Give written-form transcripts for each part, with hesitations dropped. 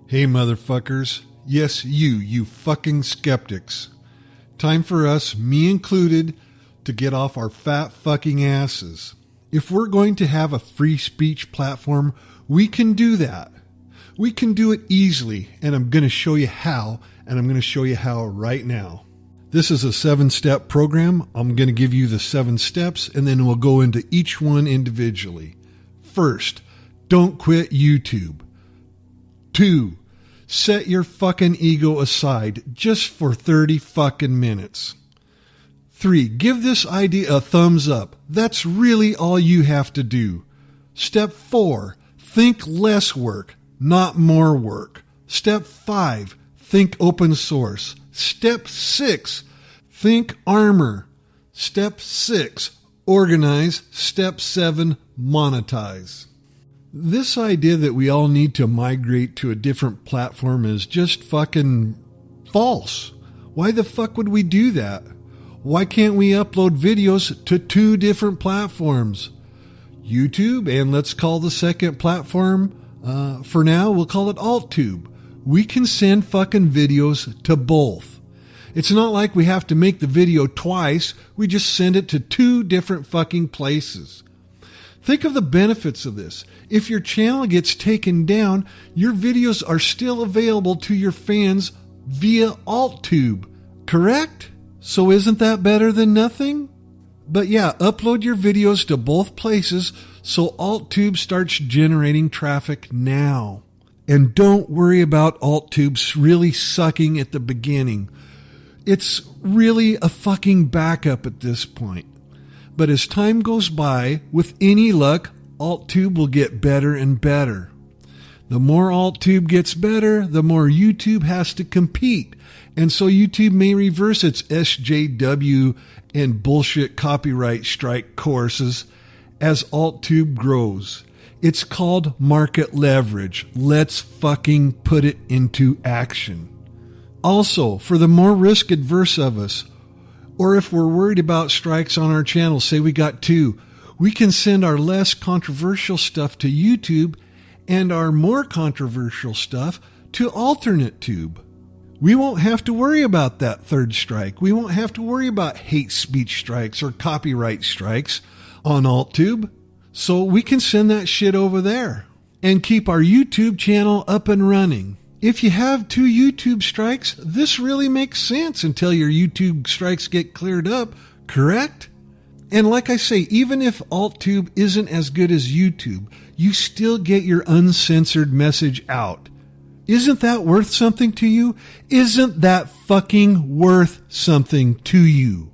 Hey motherfuckers. Yes, you fucking skeptics. Time for us, me included, to get off our fat fucking asses. If we're going to have a free speech platform, we can do that. We can do it easily, and I'm going to show you how, and I'm going to show you how right now. This is a 7-step program. I'm going to give you the 7 steps, and then we'll go into each one individually. First, don't quit YouTube. 2, set your fucking ego aside just for 30 fucking minutes. 3, give this idea a thumbs up. That's really all you have to do. Step 4, think less work, not more work. Step 5, think open source. Step 6, think armor. Step 6, organize. Step 7, monetize. This idea that we all need to migrate to a different platform is just fucking false. Why the fuck would we do that? Why can't we upload videos to 2 different platforms? YouTube, and let's call the second platform, for now, we'll call it AltTube. We can send fucking videos to both. It's not like we have to make the video twice. We just send it to 2 different fucking places. Think of the benefits of this. If your channel gets taken down, your videos are still available to your fans via AltTube, correct? So isn't that better than nothing? But yeah, upload your videos to both places so AltTube starts generating traffic now. And don't worry about AltTube really sucking at the beginning. It's really a fucking backup at this point. But as time goes by, with any luck, AltTube will get better and better. The more AltTube gets better, the more YouTube has to compete. And so YouTube may reverse its SJW and bullshit copyright strike courses as AltTube grows. It's called market leverage. Let's fucking put it into action. Also, for the more risk adverse of us, or if we're worried about strikes on our channel, say we got 2, we can send our less controversial stuff to YouTube and our more controversial stuff to alternate tube. We won't have to worry about that 3rd strike. We won't have to worry about hate speech strikes or copyright strikes on AltTube. So we can send that shit over there and keep our YouTube channel up and running. If you have 2 YouTube strikes, this really makes sense until your YouTube strikes get cleared up, correct? And like I say, even if AltTube isn't as good as YouTube, you still get your uncensored message out. Isn't that worth something to you? Isn't that fucking worth something to you?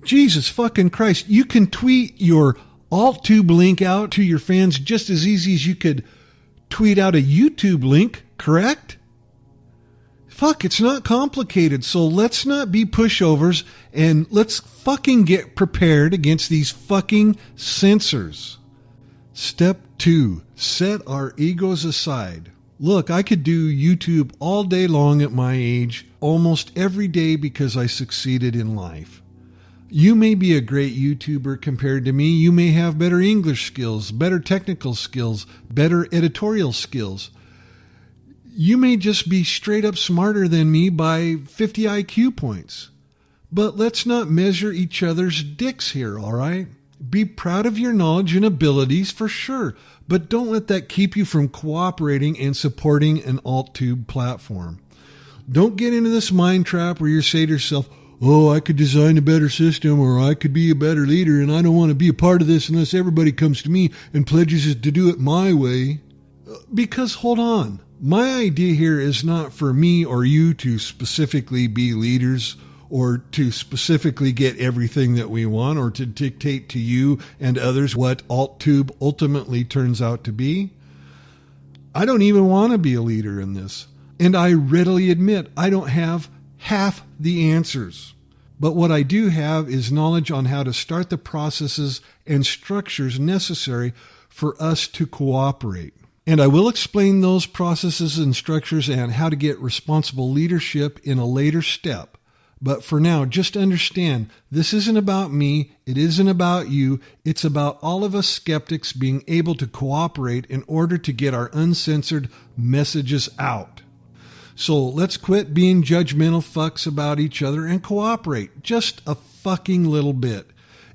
Jesus fucking Christ, you can tweet your AltTube link out to your fans just as easy as you could tweet out a YouTube link, correct? Fuck, it's not complicated, so let's not be pushovers and let's fucking get prepared against these fucking censors. Step 2, set our egos aside. Look, I could do YouTube all day long at my age, almost every day because I succeeded in life. You may be a great YouTuber compared to me. You may have better English skills, better technical skills, better editorial skills. You may just be straight up smarter than me by 50 IQ points. But let's not measure each other's dicks here, all right? Be proud of your knowledge and abilities for sure, but don't let that keep you from cooperating and supporting an AltTube platform. Don't get into this mind trap where you say to yourself, oh, I could design a better system or I could be a better leader and I don't want to be a part of this unless everybody comes to me and pledges to do it my way. Because hold on, my idea here is not for me or you to specifically be leaders or to specifically get everything that we want or to dictate to you and others what AltTube ultimately turns out to be. I don't even want to be a leader in this. And I readily admit I don't have half the answers. But what I do have is knowledge on how to start the processes and structures necessary for us to cooperate. And I will explain those processes and structures and how to get responsible leadership in a later step. But for now, just understand, this isn't about me, it isn't about you, it's about all of us skeptics being able to cooperate in order to get our uncensored messages out. So let's quit being judgmental fucks about each other and cooperate just a fucking little bit.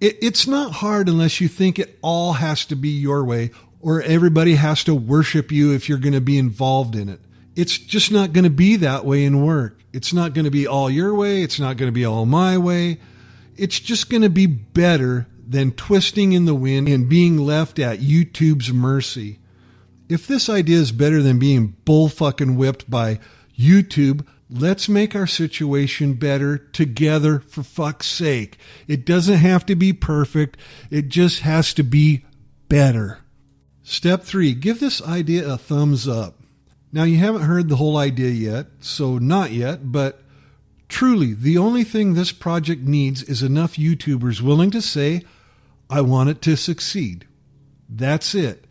It's not hard unless you think it all has to be your way or everybody has to worship you if you're going to be involved in it. It's just not going to be that way in work. It's not going to be all your way. It's not going to be all my way. It's just going to be better than twisting in the wind and being left at YouTube's mercy. If this idea is better than being bull fucking whipped by YouTube, let's make our situation better together, for fuck's sake. It doesn't have to be perfect. It just has to be better. Step 3, give this idea a thumbs up. Now, you haven't heard the whole idea yet, so not yet, but truly, the only thing this project needs is enough YouTubers willing to say, I want it to succeed. That's it.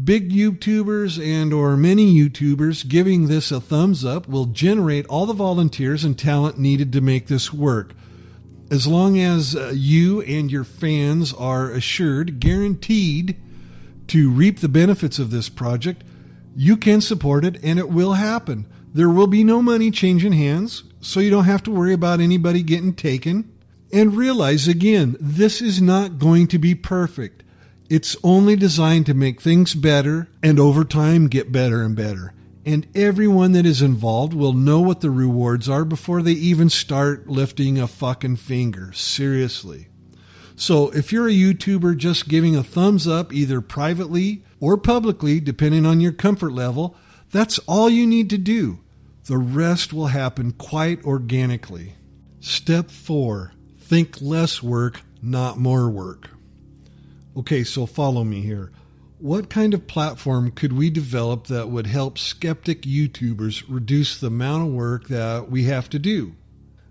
Big YouTubers and or many YouTubers giving this a thumbs up will generate all the volunteers and talent needed to make this work. As long as you and your fans are assured, guaranteed, to reap the benefits of this project, you can support it and it will happen. There will be no money changing hands, so you don't have to worry about anybody getting taken. And realize again, this is not going to be perfect. It's only designed to make things better and over time get better and better. And everyone that is involved will know what the rewards are before they even start lifting a fucking finger. Seriously. So if you're a YouTuber just giving a thumbs up either privately or publicly, depending on your comfort level, that's all you need to do. The rest will happen quite organically. Step 4, think less work, not more work. Okay, so follow me here. What kind of platform could we develop that would help skeptic YouTubers reduce the amount of work that we have to do?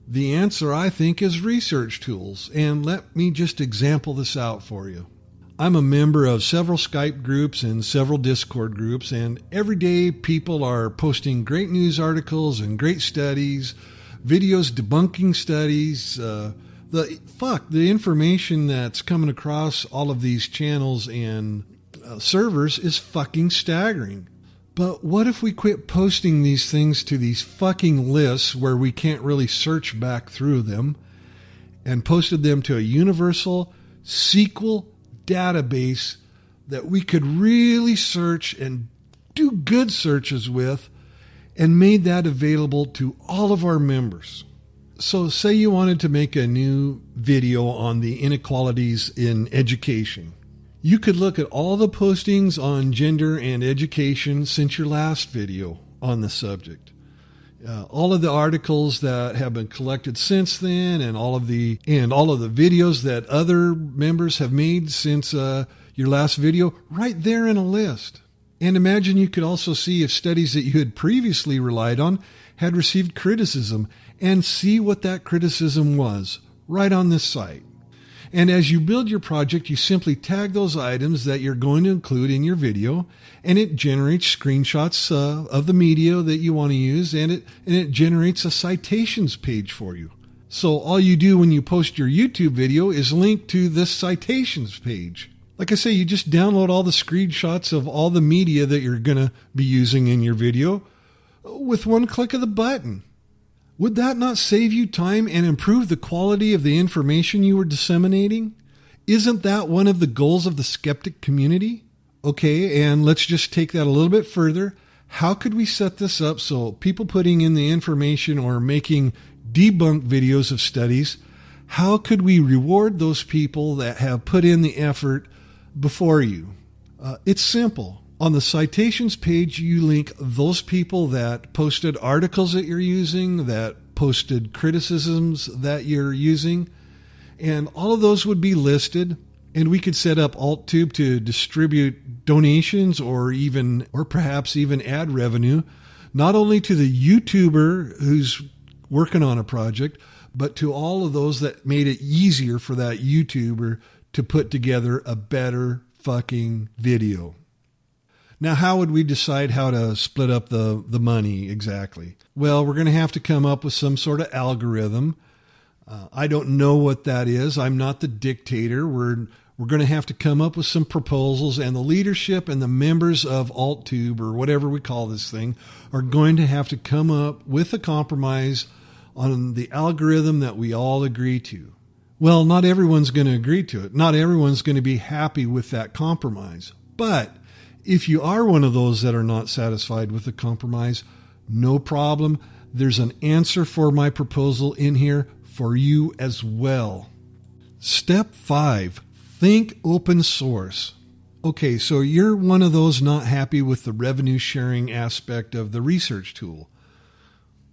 The answer, I think, is research tools, and let me just example this out for you. I'm a member of several Skype groups and several Discord groups, and every day people are posting great news articles and great studies, videos debunking studies. The information that's coming across all of these channels and servers is fucking staggering. But what if we quit posting these things to these fucking lists where we can't really search back through them and posted them to a universal SQL database that we could really search and do good searches with and made that available to all of our members? So say you wanted to make a new video on the inequalities in education. You could look at all the postings on gender and education since your last video on the subject. All of the articles that have been collected since then and all of the videos that other members have made since your last video, right there in a list. And imagine you could also see if studies that you had previously relied on had received criticism and see what that criticism was right on this site. And as you build your project, you simply tag those items that you're going to include in your video, and it generates screenshots of the media that you want to use, and it generates a citations page for you. So all you do when you post your YouTube video is link to this citations page. Like I say, you just download all the screenshots of all the media that you're going to be using in your video with one click of the button. Would that not save you time and improve the quality of the information you were disseminating? Isn't that one of the goals of the skeptic community? Okay, and let's just take that a little bit further. How could we set this up so people putting in the information or making debunk videos of studies, how could we reward those people that have put in the effort before you? It's simple. On the citations page, you link those people that posted articles that you're using, that posted criticisms that you're using, and all of those would be listed. And we could set up AltTube to distribute donations or perhaps even ad revenue, not only to the YouTuber who's working on a project, but to all of those that made it easier for that YouTuber to put together a better fucking video. Now, how would we decide how to split up the money exactly? Well, we're going to have to come up with some sort of algorithm. I don't know what that is. I'm not the dictator. We're We're going to have to come up with some proposals, and the leadership and the members of AltTube, or whatever we call this thing, are going to have to come up with a compromise on the algorithm that we all agree to. Well, not everyone's going to agree to it. Not everyone's going to be happy with that compromise. But if you are one of those that are not satisfied with the compromise, no problem. There's an answer for my proposal in here for you as well. Step 5, think open source. Okay, so you're one of those not happy with the revenue sharing aspect of the research tool.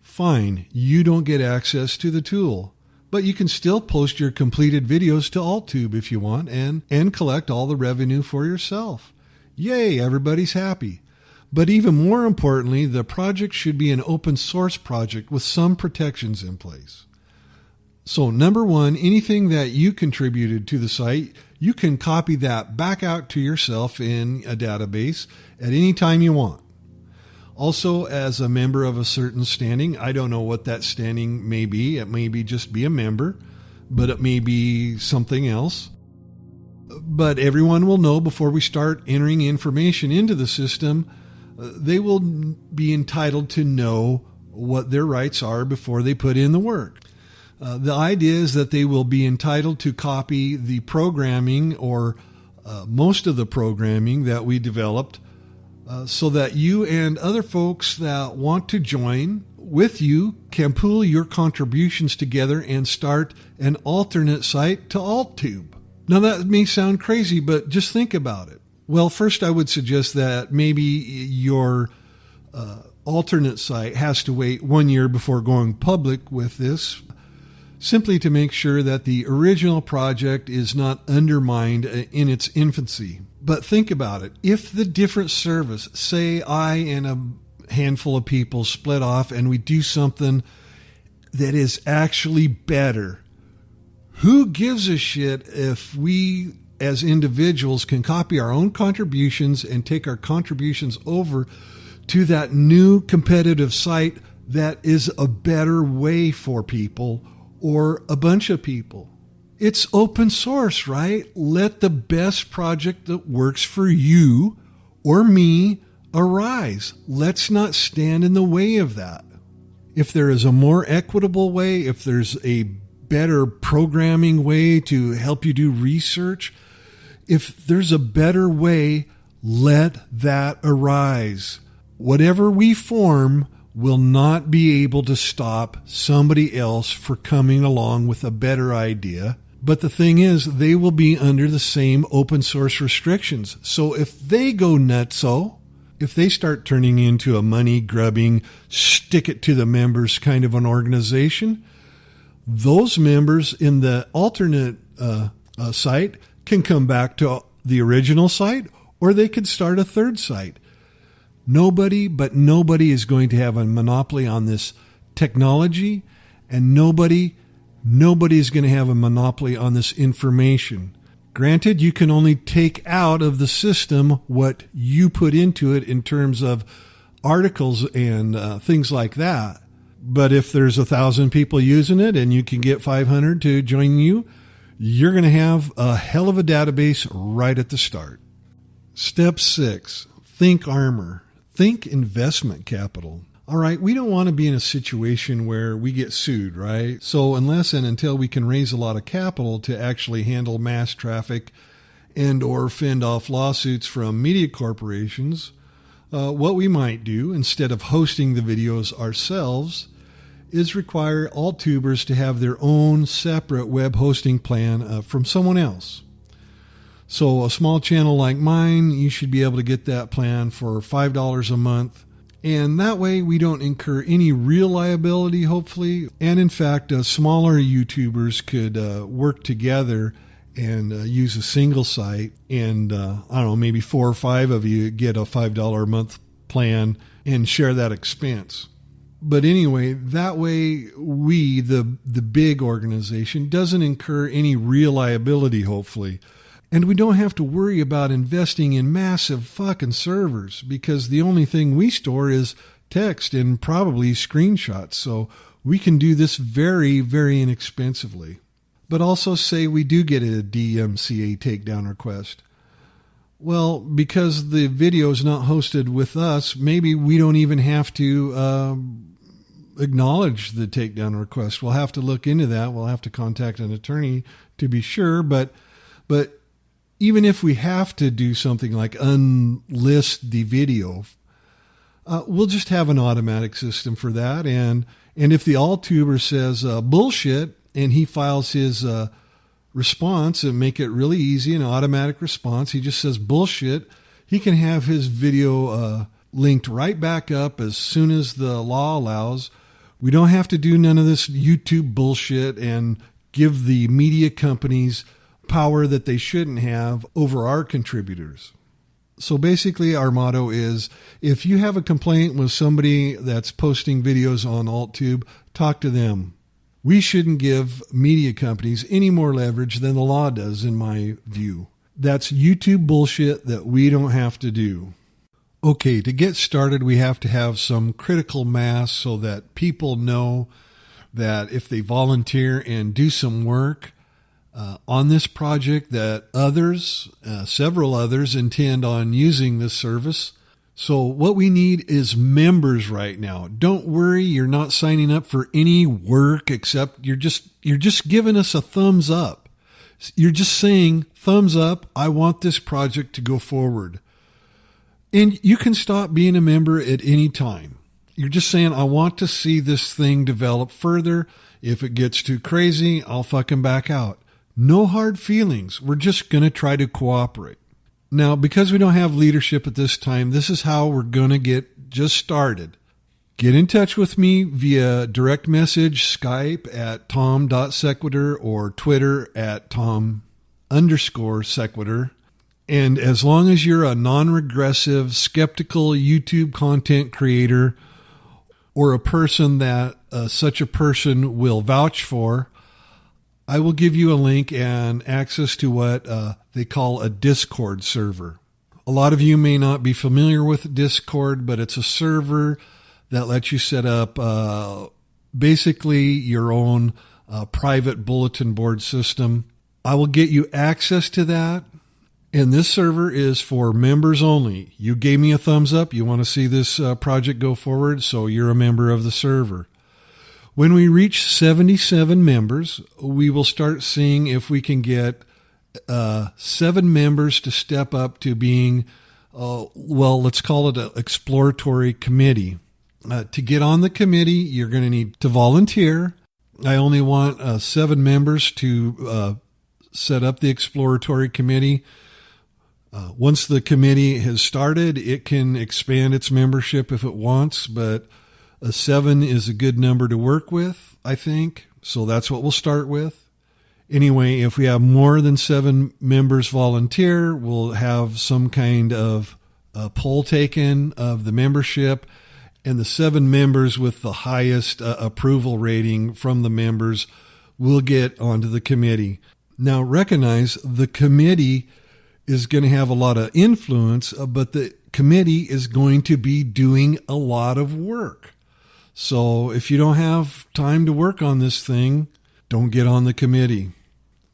Fine, you don't get access to the tool, but you can still post your completed videos to AltTube if you want and collect all the revenue for yourself. Yay, everybody's happy. But even more importantly, the project should be an open source project with some protections in place. So number 1, anything that you contributed to the site, you can copy that back out to yourself in a database at any time you want. Also, as a member of a certain standing, I don't know what that standing may be. It may be just be a member, but it may be something else. But everyone will know before we start entering information into the system, they will be entitled to know what their rights are before they put in the work. The idea is that they will be entitled to copy the programming or most of the programming that we developed so that you and other folks that want to join with you can pool your contributions together and start an alternate site to AltTube. Now that may sound crazy, but just think about it. Well, first I would suggest that maybe your alternate site has to wait 1 year before going public with this, simply to make sure that the original project is not undermined in its infancy. But think about it. If the different service, say I and a handful of people split off and we do something that is actually better, who gives a shit if we as individuals can copy our own contributions and take our contributions over to that new competitive site that is a better way for people or a bunch of people? It's open source, right? Let the best project that works for you or me arise. Let's not stand in the way of that. If there is a more equitable way, if there's a better programming way to help you do research, if there's a better way, let that arise. Whatever we form will not be able to stop somebody else for coming along with a better idea. But the thing is, they will be under the same open source restrictions. So if they go nutso, if they start turning into a money grubbing, stick it to the members kind of an organization, those members in the alternate site can come back to the original site, or they could start a third site. Nobody is going to have a monopoly on this technology, and nobody is going to have a monopoly on this information. Granted, you can only take out of the system what you put into it in terms of articles and things like that. But if there's 1,000 people using it and you can get 500 to join you, you're going to have a hell of a database right at the start. Step 6, think armor. Think investment capital. All right, we don't want to be in a situation where we get sued, right? So unless and until we can raise a lot of capital to actually handle mass traffic and or fend off lawsuits from media corporations, what we might do instead of hosting the videos ourselves is require all tubers to have their own separate web hosting plan from someone else. So a small channel like mine, you should be able to get that plan for $5 a month. And that way we don't incur any real liability, hopefully. And in fact, smaller YouTubers could work together and use a single site. And I don't know, maybe 4 or 5 of you get a $5 a month plan and share that expense. But anyway, that way we, the big organization, doesn't incur any real liability, hopefully. And we don't have to worry about investing in massive fucking servers because the only thing we store is text and probably screenshots. So we can do this very, very inexpensively. but also say we do get a DMCA takedown request. Well, because the video is not hosted with us, maybe we don't even have to acknowledge the takedown request. We'll have to look into that. We'll have to contact an attorney to be sure. But even if we have to do something like unlist the video, we'll just have an automatic system for that. And if the AllTuber says bullshit and he files his response and make it really easy, an automatic response, he just says bullshit, he can have his video linked right back up as soon as the law allows. We don't have to do none of this YouTube bullshit and give the media companies power that they shouldn't have over our contributors. So basically our motto is, if you have a complaint with somebody that's posting videos on AltTube, talk to them. We shouldn't give media companies any more leverage than the law does, in my view. That's YouTube bullshit that we don't have to do. Okay, to get started, we have to have some critical mass so that people know that if they volunteer and do some work on this project, that others, several others, intend on using this service. So what we need is members right now. Don't worry, you're not signing up for any work except you're just giving us a thumbs up. You're just saying, thumbs up, I want this project to go forward. And you can stop being a member at any time. You're just saying, I want to see this thing develop further. If it gets too crazy, I'll fucking back out. No hard feelings. We're just going to try to cooperate. Now, because we don't have leadership at this time, this is how we're going to get just started. Get in touch with me via direct message, Skype at tom.sequitur or Twitter at tom_sequitur. And as long as you're a non-regressive, skeptical YouTube content creator or a person that such a person will vouch for, I will give you a link and access to what they call a Discord server. A lot of you may not be familiar with Discord, but it's a server that lets you set up basically your own private bulletin board system. I will get you access to that. And this server is for members only. You gave me a thumbs up. You want to see this project go forward, so you're a member of the server. When we reach 77 members, we will start seeing if we can get 7 members to step up to being, let's call it an exploratory committee. To get on the committee, you're going to need to volunteer. I only want 7 members to set up the exploratory committee. Once the committee has started, it can expand its membership if it wants, but 7 is a good number to work with, I think. So that's what we'll start with. Anyway, if we have more than 7 members volunteer, we'll have some kind of poll taken of the membership, and the 7 members with the highest approval rating from the members will get onto the committee. Now, recognize the committee is going to have a lot of influence, but the committee is going to be doing a lot of work. So if you don't have time to work on this thing, don't get on the committee.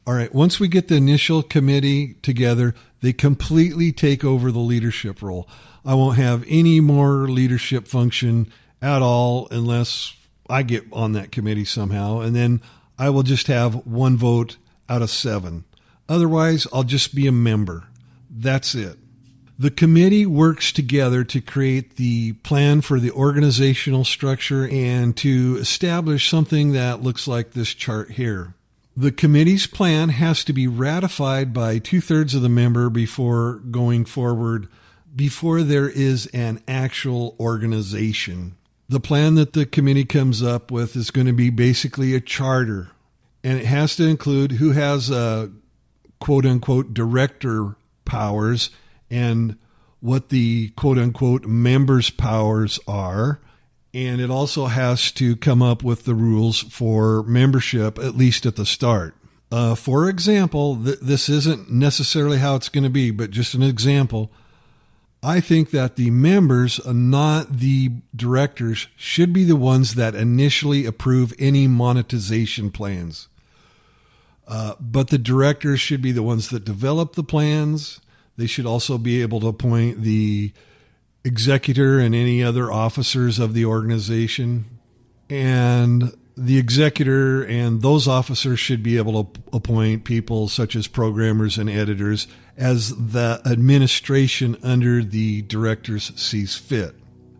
All right, once we get the initial committee together, they completely take over the leadership role. I won't have any more leadership function at all unless I get on that committee somehow, and then I will just have 1 vote out of 7. Otherwise, I'll just be a member. That's it. The committee works together to create the plan for the organizational structure and to establish something that looks like this chart here. The committee's plan has to be ratified by 2/3 of the member before going forward, before there is an actual organization. The plan that the committee comes up with is going to be basically a charter, and it has to include who has quote-unquote director powers and what the quote-unquote members' powers are. And it also has to come up with the rules for membership, at least at the start. For example, this isn't necessarily how it's going to be, but just an example. I think that the members, not the directors, should be the ones that initially approve any monetization plans. But the directors should be the ones that develop the plans. They should also be able to appoint the executor and any other officers of the organization. And the executor and those officers should be able to appoint people such as programmers and editors as the administration under the directors sees fit.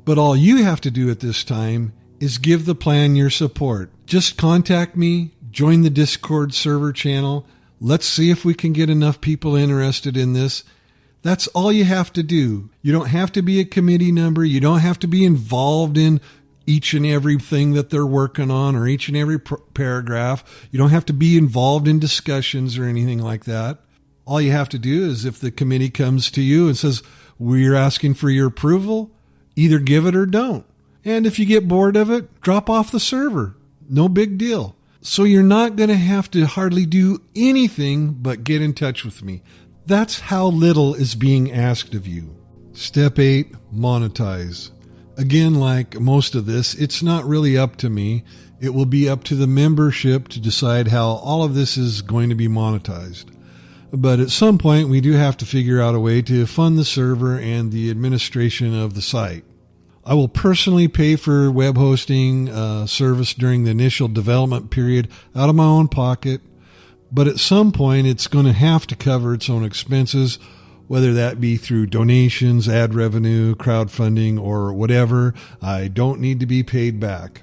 But all you have to do at this time is give the plan your support. Just contact me, join the Discord server channel. Let's see if we can get enough people interested in this. That's all you have to do. You don't have to be a committee member. You don't have to be involved in each and everything that they're working on or each and every paragraph. You don't have to be involved in discussions or anything like that. All you have to do is if the committee comes to you and says, we're asking for your approval, either give it or don't. And if you get bored of it, drop off the server. No big deal. So you're not going to have to hardly do anything but get in touch with me. That's how little is being asked of you. Step 8, monetize. Again, like most of this, it's not really up to me. It will be up to the membership to decide how all of this is going to be monetized. But at some point, we do have to figure out a way to fund the server and the administration of the site. I will personally pay for web hosting service during the initial development period out of my own pocket. But at some point, it's going to have to cover its own expenses, whether that be through donations, ad revenue, crowdfunding, or whatever. I don't need to be paid back.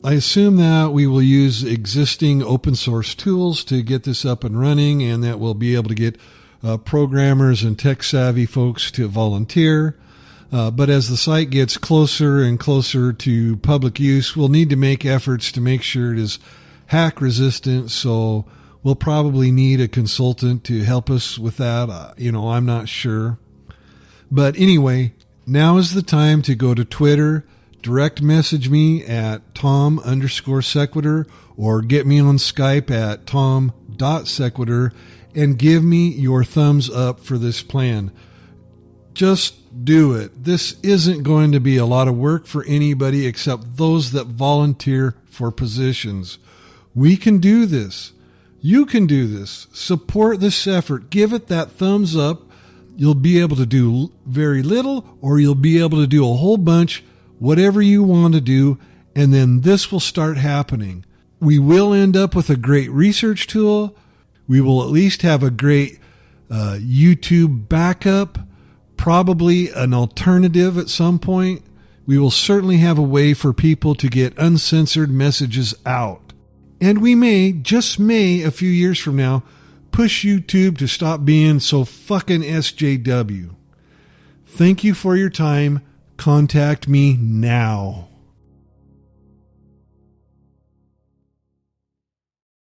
I assume that we will use existing open source tools to get this up and running, and that we'll be able to get programmers and tech savvy folks to volunteer. But as the site gets closer and closer to public use, we'll need to make efforts to make sure it is hack resistant. So we'll probably need a consultant to help us with that. I'm not sure. But anyway, now is the time to go to Twitter, direct message me at Tom_Sequitur, or get me on Skype at Tom.Sequitur and give me your thumbs up for this plan. Just do it. This isn't going to be a lot of work for anybody except those that volunteer for positions. We can do this. You can do this. Support this effort. Give it that thumbs up. You'll be able to do very little, or you'll be able to do a whole bunch, whatever you want to do, and then this will start happening. We will end up with a great research tool. We will at least have a great YouTube backup, probably an alternative at some point. We will certainly have a way for people to get uncensored messages out. And we may, just may, a few years from now, push YouTube to stop being so fucking SJW. Thank you for your time. Contact me now.